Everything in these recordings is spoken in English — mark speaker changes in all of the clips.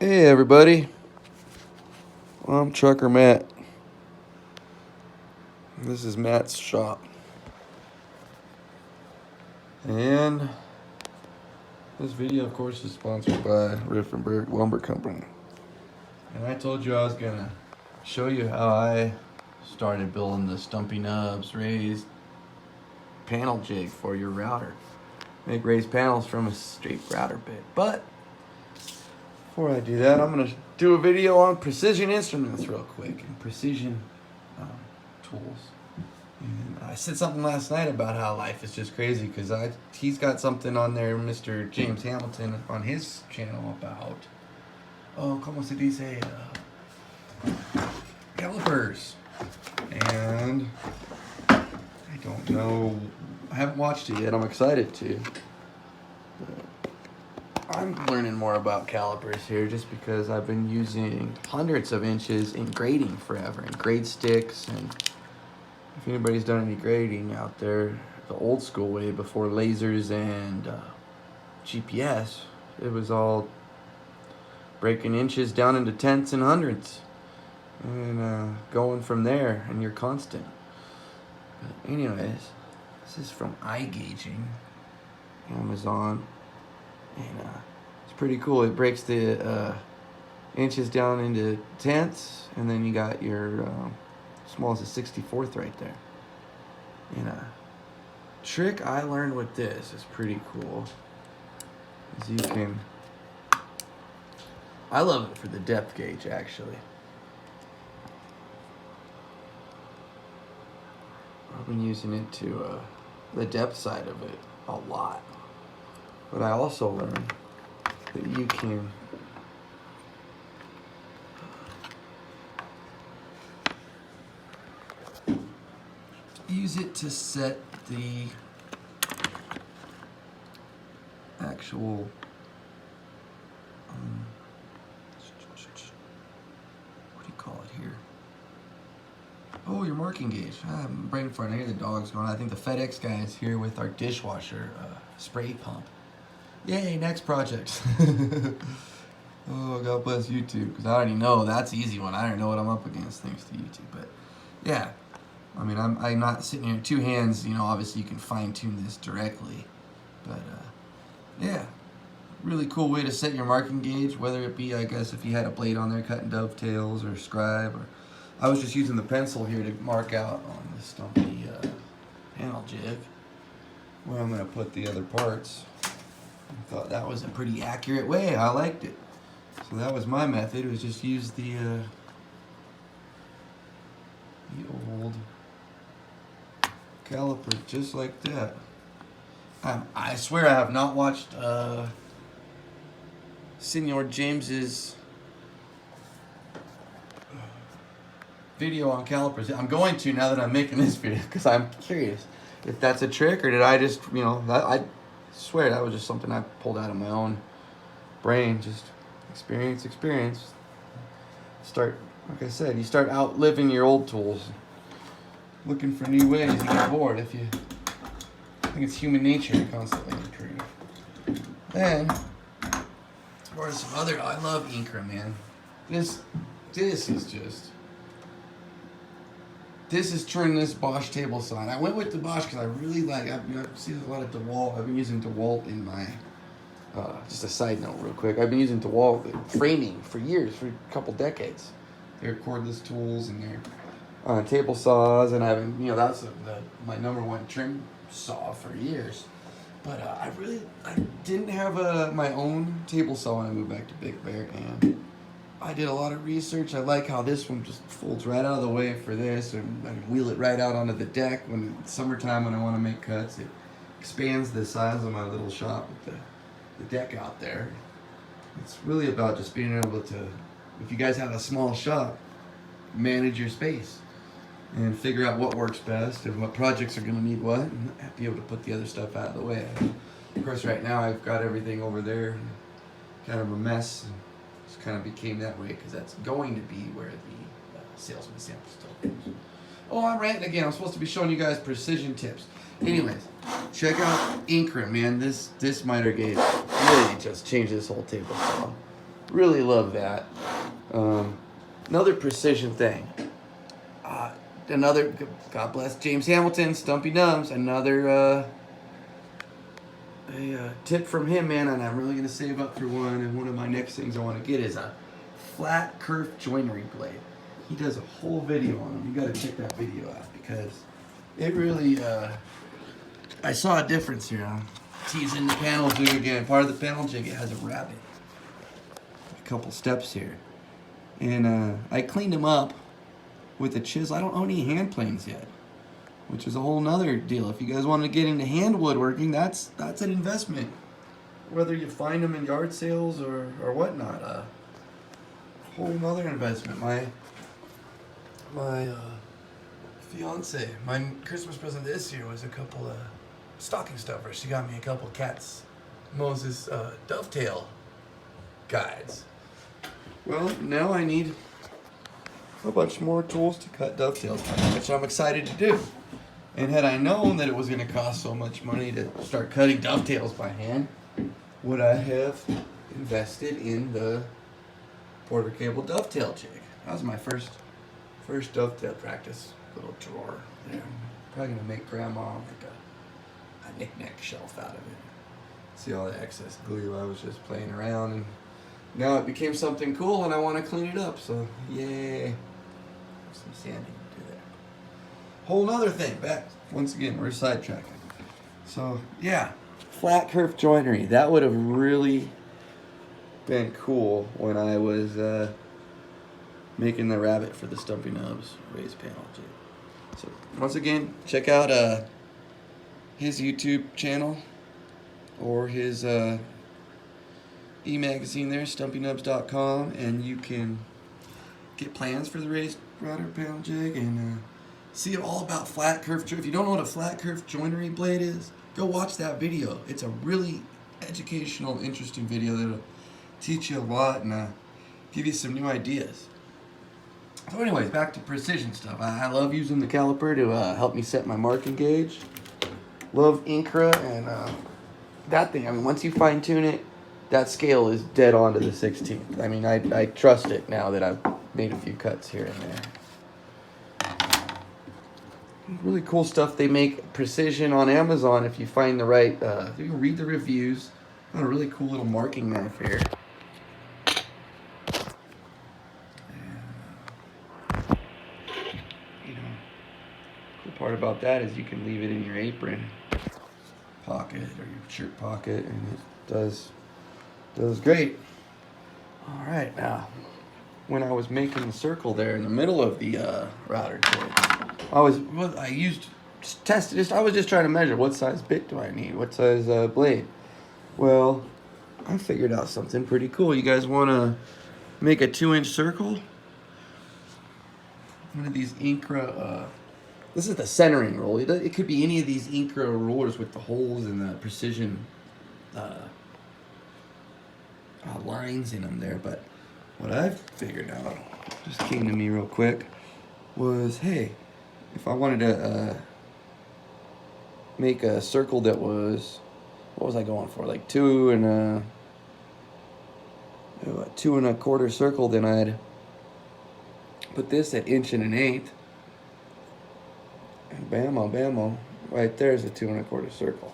Speaker 1: Hey everybody, I'm Trucker Matt. This is Matt's shop. And this video, of course, is sponsored by Riffenberg Lumber Company. And I told you I was gonna show you how I started building the stumpy nubs raised panel jig for your router. Make raised panels from a straight router bit. But before I do that, I'm gonna do a video on precision instruments real quick and precision tools. And I said something last night about how life is just crazy because he's got something on there, Mr. James Hamilton, on his channel about como se dice, calipers. And I don't know, I haven't watched it yet. I'm excited to. I'm learning more about calipers here just because I've been using hundreds of inches in grading forever, and grade sticks. And if anybody's done any grading out there, the old school way before lasers and GPS, it was all breaking inches down into tenths and hundredths and going from there, and you're constant. But anyways, this is from eye gauging, Amazon. And it's pretty cool. It breaks the inches down into tenths, and then you got your small as a 64th right there. And a trick I learned with this is pretty cool. Is you can, I love it for the depth gauge actually. I've been using it to the depth side of it a lot. But I also learned that you can use it to set the actual what do you call it here? Oh, your marking gauge. I'm brain farting. I hear the dogs going. I think the FedEx guy is here with our dishwasher spray pump. Yay, next project. Oh, God bless YouTube, because I already know that's the easy one. I already know what I'm up against thanks to YouTube. But yeah, I mean, I'm not sitting here two hands. You know, obviously you can fine tune this directly, but yeah, really cool way to set your marking gauge. Whether it be, I guess, if you had a blade on there cutting dovetails or scribe, or I was just using the pencil here to mark out on the stumpy panel jig where I'm gonna put the other parts. I thought that was a pretty accurate way. I liked it. So that was my method, was just use the old caliper just like that. I swear I have not watched Senor James's video on calipers. I'm going to now that I'm making this video because I'm curious if that's a trick or did I just, you know, I swear that was just something I pulled out of my own brain. Just experience. Start, like I said, you start outliving your old tools, looking for new ways. You get bored if you. I think it's human nature to constantly improve. Then, as far as some other, I love Incra, man. This is just. This is turning this Bosch table saw. I went with the Bosch because I really like. I've seen a lot of DeWalt. I've been using DeWalt in my. Just a side note, real quick. I've been using DeWalt framing for years, for a couple decades. They're cordless tools and they're table saws, and I've been, you know, that's my number one trim saw for years. But I didn't have my own table saw when I moved back to Big Bear, and I did a lot of research. I like how this one just folds right out of the way for this, and I can wheel it right out onto the deck when it's summertime when I want to make cuts. It expands the size of my little shop with the deck out there. It's really about just being able to, if you guys have a small shop, manage your space and figure out what works best and what projects are going to need what, and be able to put the other stuff out of the way. Of course, right now I've got everything over there, kind of a mess. Just kind of became that way because that's going to be where the salesman sample stuff goes. Oh, I'm ranting again. I'm supposed to be showing you guys precision tips. Anyways, check out Incra, man. This miter gauge really just changed this whole table saw. Really love that. Another precision thing. Another, God bless James Hamilton, Stumpy Nums. Another tip from him, man, and I'm really going to save up for one. And one of my next things I want to get is a flat kerf joinery blade. He does a whole video on them. You got to check that video out because it really, I saw a difference here. I'm teasing the panel jig again. Part of the panel jig, it has a rabbit. A couple steps here. And I cleaned them up with a chisel. I don't own any hand planes yet, which is a whole nother deal. If you guys want to get into hand woodworking, that's an investment. Whether you find them in yard sales or whatnot, a whole nother investment. My fiance, my Christmas present this year was a couple of stocking stuffers. She got me a couple of Cat's Moses dovetail guides. Well, now I need a bunch more tools to cut dovetails, which I'm excited to do. And had I known that it was going to cost so much money to start cutting dovetails by hand, would I have invested in the Porter Cable dovetail jig? That was my first dovetail practice little drawer there. I'm probably going to make Grandma like a knick-knack shelf out of it. See all the excess glue. I was just playing around, and now it became something cool, and I want to clean it up. So yay! Some sanding to do there. Whole nother thing. Back once again, we're sidetracking. So yeah, flat kerf joinery. That would have really been cool when I was making the rabbit for the Stumpy Nubs raised panel jig. So once again, check out his YouTube channel or his e-magazine there, stumpynubs.com, and you can get plans for the raised router panel jig and see all about flat kerf joinery. If you don't know what a flat kerf joinery blade is, go watch that video. It's a really educational, interesting video that'll teach you a lot and give you some new ideas. So anyways, back to precision stuff. I love using the caliper to help me set my marking gauge. Love Incra and that thing. I mean, once you fine tune it, that scale is dead on to the 16th. I mean, I trust it now that I've made a few cuts here and there. Really cool stuff. They make precision on Amazon if you find the right, you can read the reviews. Got a really cool little marking knife here. Part about that is you can leave it in your apron pocket or your shirt pocket, and it does great. All right, now when I was making the circle there in the middle of the router kit, I was just trying to measure what size bit do I need, what size blade. Well, I figured out something pretty cool. You guys want to make a 2-inch circle? One of these Incra. This is the centering roll. It could be any of these Incra rollers with the holes and the precision lines in them there. But what I've figured out, just came to me real quick, was, hey, if I wanted to make a circle that was, what was I going for? Like 2 1/4 circle, then I'd put this at 1 1/8. And bam-o, bam-o, right there's a 2 1/4 circle.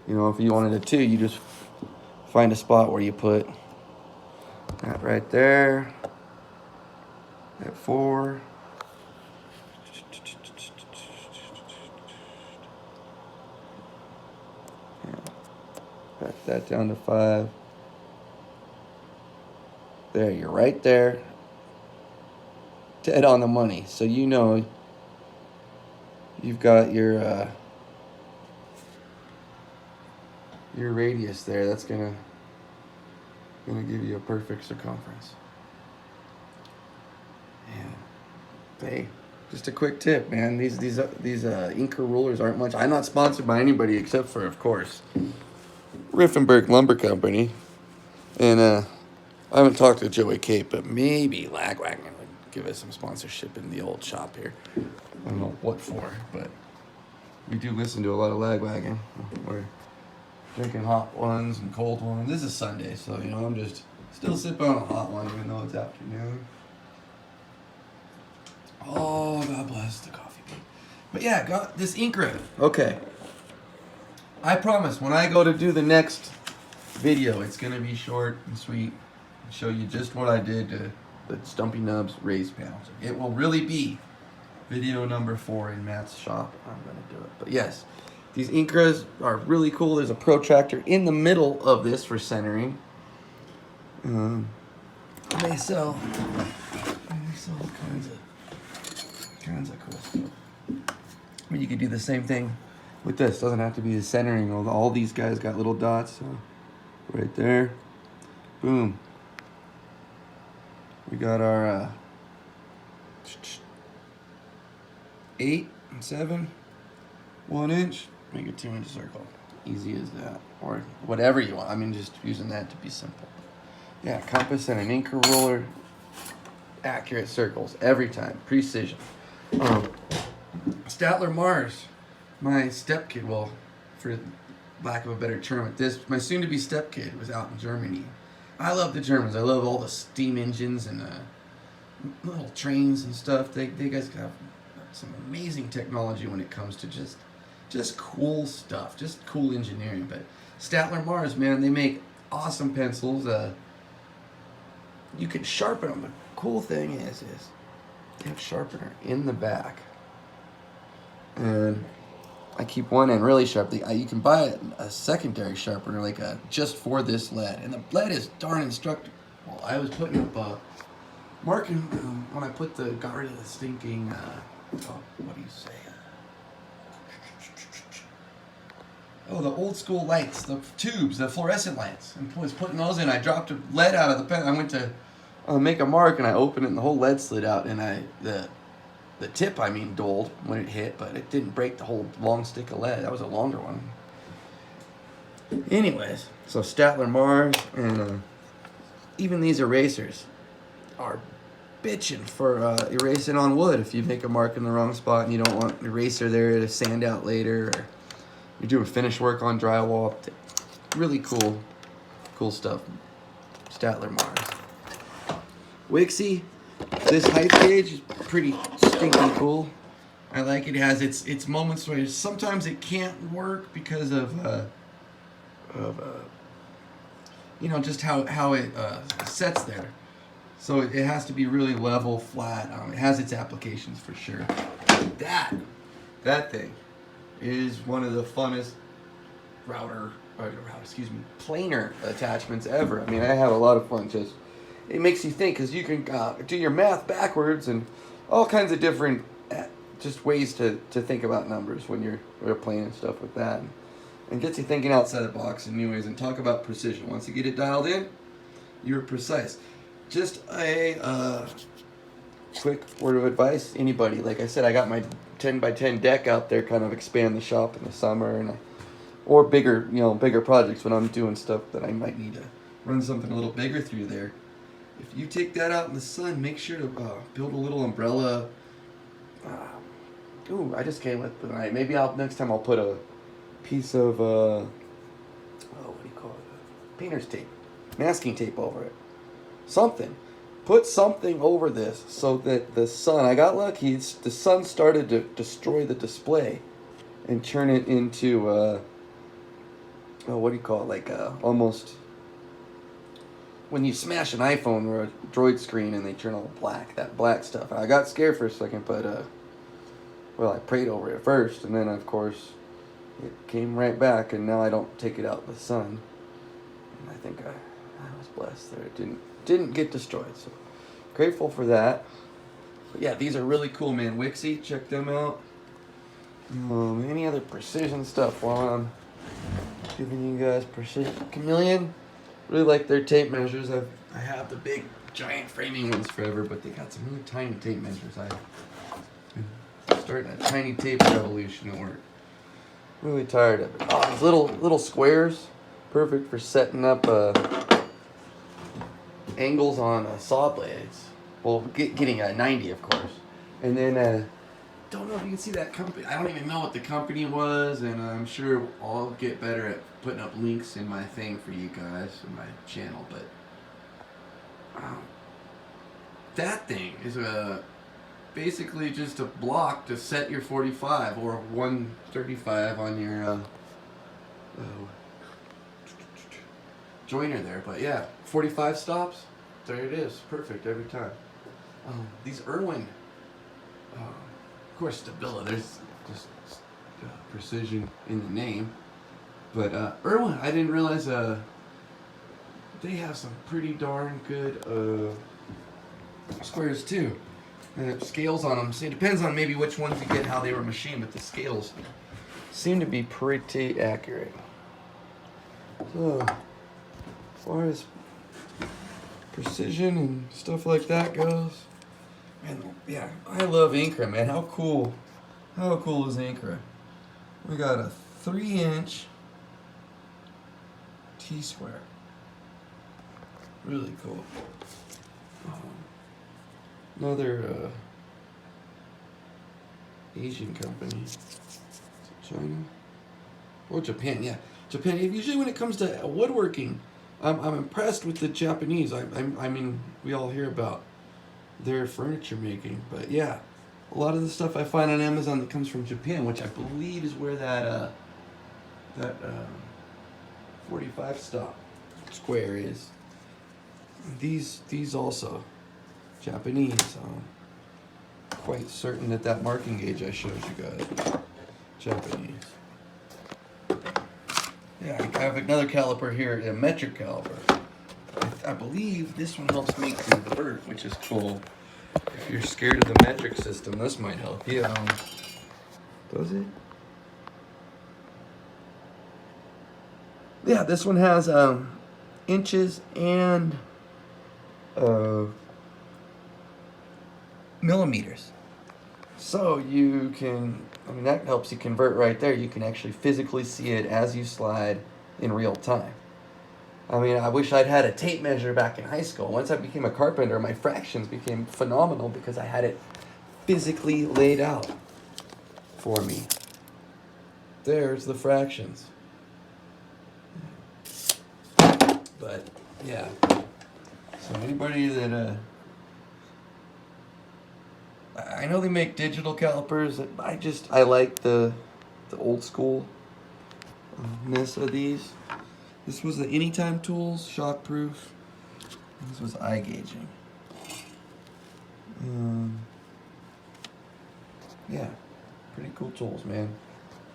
Speaker 1: You know, if you wanted a 2, you just find a spot where you put that right there, that 4, back that down to 5. There, you're right there, dead on the money. So you know you've got your radius there. That's gonna give you a perfect circumference. Yeah. Hey, just a quick tip, man. These Incra rulers aren't much. I'm not sponsored by anybody except for, of course, Riffenberg Lumber Company. And I haven't talked to Joey Cape, but maybe Lagwagon would give us some sponsorship in the old shop here. I don't know what for, but we do listen to a lot of Lagwagon. We're drinking hot ones and cold ones. This is Sunday, so, you know, I'm just Still sipping on a hot one even though it's afternoon. Oh, God bless the coffee bean. But yeah, got this Incra. Okay. I promise when I go to do the next video, it's going to be short and sweet. Show you just what I did to the Stumpy Nubs raised panels. It will really be video number 4 in Matt's shop. I'm going to do it. But yes, these Incras are really cool. There's a protractor in the middle of this for centering. They sell all kinds of cool stuff. I mean, you could do the same thing with this. Doesn't have to be the centering. All these guys got little dots. So right there, boom. We got our 8 and 7, 1 inch. Make a 2 inch circle. Easy as that, or whatever you want. I mean, just using that to be simple. Yeah, compass and an Incra roller. Accurate circles every time. Precision. Staedtler Mars. My stepkid, well, for lack of a better term at this, my soon-to-be stepkid was out in Germany. I love the Germans. I love all the steam engines and little trains and stuff. They guys have some amazing technology when it comes to just cool stuff, just cool engineering. But Staedtler Mars, man, they make awesome pencils. You can sharpen them. The cool thing is they have a sharpener in the back, and I keep one end really sharp. You can buy a secondary sharpener, like just for this lead, and the lead is darn instructive. Well, I was putting up marking when I got rid of the stinking. What do you say? Oh, the old school lights, the tubes, the fluorescent lights. I was putting those in. I dropped a lead out of the pen. I went to make a mark, and I opened it, and the whole lead slid out, and the tip, dulled when it hit, but it didn't break the whole long stick of lead. That was a longer one. Anyways, so Staedtler Mars, and even these erasers are bitching for erasing on wood. If you make a mark in the wrong spot and you don't want an eraser there to sand out later, or you're doing finish work on drywall, really cool stuff. Staedtler Mars. Wixie, this height gauge is pretty stinking cool. I like it. It has its moments where sometimes it can't work because of just how it sets there. So it has to be really level, flat. It has its applications for sure. That thing is one of the funnest planer attachments ever. I mean, I have a lot of fun. It makes you think, because you can do your math backwards and all kinds of different just ways to think about numbers when you're playing stuff with that, and gets you thinking outside the box in new ways, and talk about precision. Once you get it dialed in, you're precise. Just a quick word of advice, anybody. Like I said, I got my 10 by 10 deck out there, kind of expand the shop in the summer, or bigger projects when I'm doing stuff that I might need to run something a little bigger through there. If you take that out in the sun, make sure to build a little umbrella. I just came with tonight. Maybe next time I'll put a piece of what do you call it? Painter's tape, masking tape over it. Something. Put something over this so that the sun. I got lucky. The sun started to destroy the display and turn it into what do you call it? Like almost. When you smash an iPhone or a Droid screen and they turn all black, that black stuff. I got scared for a second, but I prayed over it first, and then of course it came right back, and now I don't take it out in the sun. And I think I was blessed there. It didn't get destroyed, so grateful for that. But yeah, these are really cool, man. Wixie, check them out. Any other precision stuff while I'm giving you guys precision? Chameleon. Really like their tape measures. I have the big, giant framing ones forever, but they got some really tiny tape measures. I'm starting a tiny tape revolution at work. Really tired of it. Oh, these little squares, perfect for setting up angles on saw blades. Well, getting a 90, of course. And then, don't know if you can see that company. I don't even know what the company was, and I'm sure I'll get better at putting up links in my thing for you guys in my channel. But That thing is basically just a block to set your 45 or 135 on your joiner there. But yeah, 45 stops. There it is. Perfect every time. These Irwin, of course, Stabila. There's just precision in the name. But Irwin, I didn't realize they have some pretty darn good squares too. Scales on them. See, it depends on maybe which ones you get, how they were machined, but the scales seem to be pretty accurate. So, as far as precision and stuff like that goes, and yeah, I love Incra, man. How cool is Incra? We got a 3-inch T-square. Really cool. Another Asian company. Is it China? Oh, Japan. Yeah, Japan. Usually, when it comes to woodworking, I'm impressed with the Japanese. I mean, we all hear about their furniture making, but yeah, a lot of the stuff I find on Amazon that comes from Japan, which I believe is where that 45 stop square is. These also Japanese. Quite certain that marking gauge I showed you guys, Japanese. Yeah, I have another caliper here, a metric caliper. I believe this one helps me convert, which is cool. If you're scared of the metric system, this might help you. Does it? Yeah, this one has inches and millimeters. So you can, that helps you convert right there. You can actually physically see it as you slide in real time. I wish I'd had a tape measure back in high school. Once I became a carpenter, my fractions became phenomenal because I had it physically laid out for me. There's the fractions. But yeah, so anybody that I know they make digital calipers. I like the old school ness of these. This was the Anytime Tools, shockproof. This was eye gauging. Yeah, pretty cool tools, man.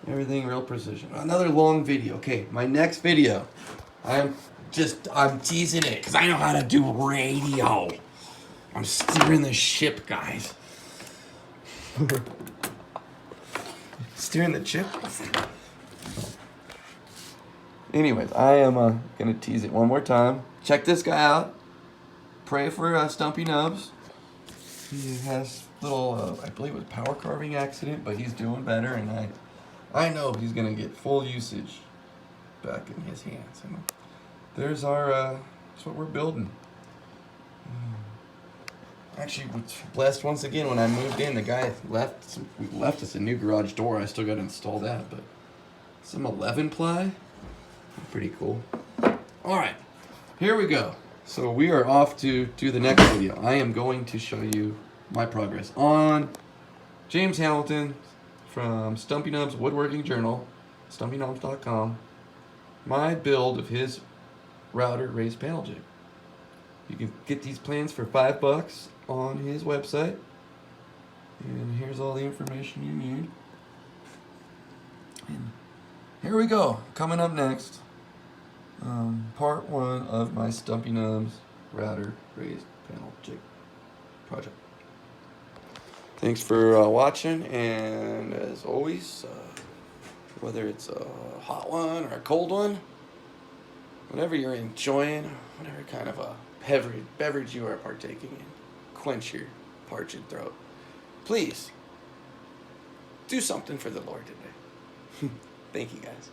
Speaker 1: Everything real precision. Another long video. Okay, my next video. I'm teasing it because I know how to do radio. I'm steering the ship, guys. Steering the ship. Anyways, I am gonna tease it one more time. Check this guy out. Pray for Stumpy Nubs. He has little, I believe it was power carving accident, but he's doing better, and I know he's gonna get full usage back in his hands. And there's our, that's what we're building. Actually, was blessed once again when I moved in. The guy left us a new garage door. I still got to install that, but some 11 ply. Pretty cool. All right, here we go. So we are off to do the next video. I am going to show you my progress on James Hamilton from Stumpy Nubs Woodworking Journal, stumpynubs.com. My build of his router raised panel jig. You can get these plans for $5 on his website. And here's all the information you need. And here we go. Coming up next, part 1 of my Stumpy Nubs router raised panel jig project. Thanks for watching, and as always, whether it's a hot one or a cold one, whatever you're enjoying, whatever kind of a beverage you are partaking in, quench your parched throat. Please, do something for the Lord today. Thank you, guys.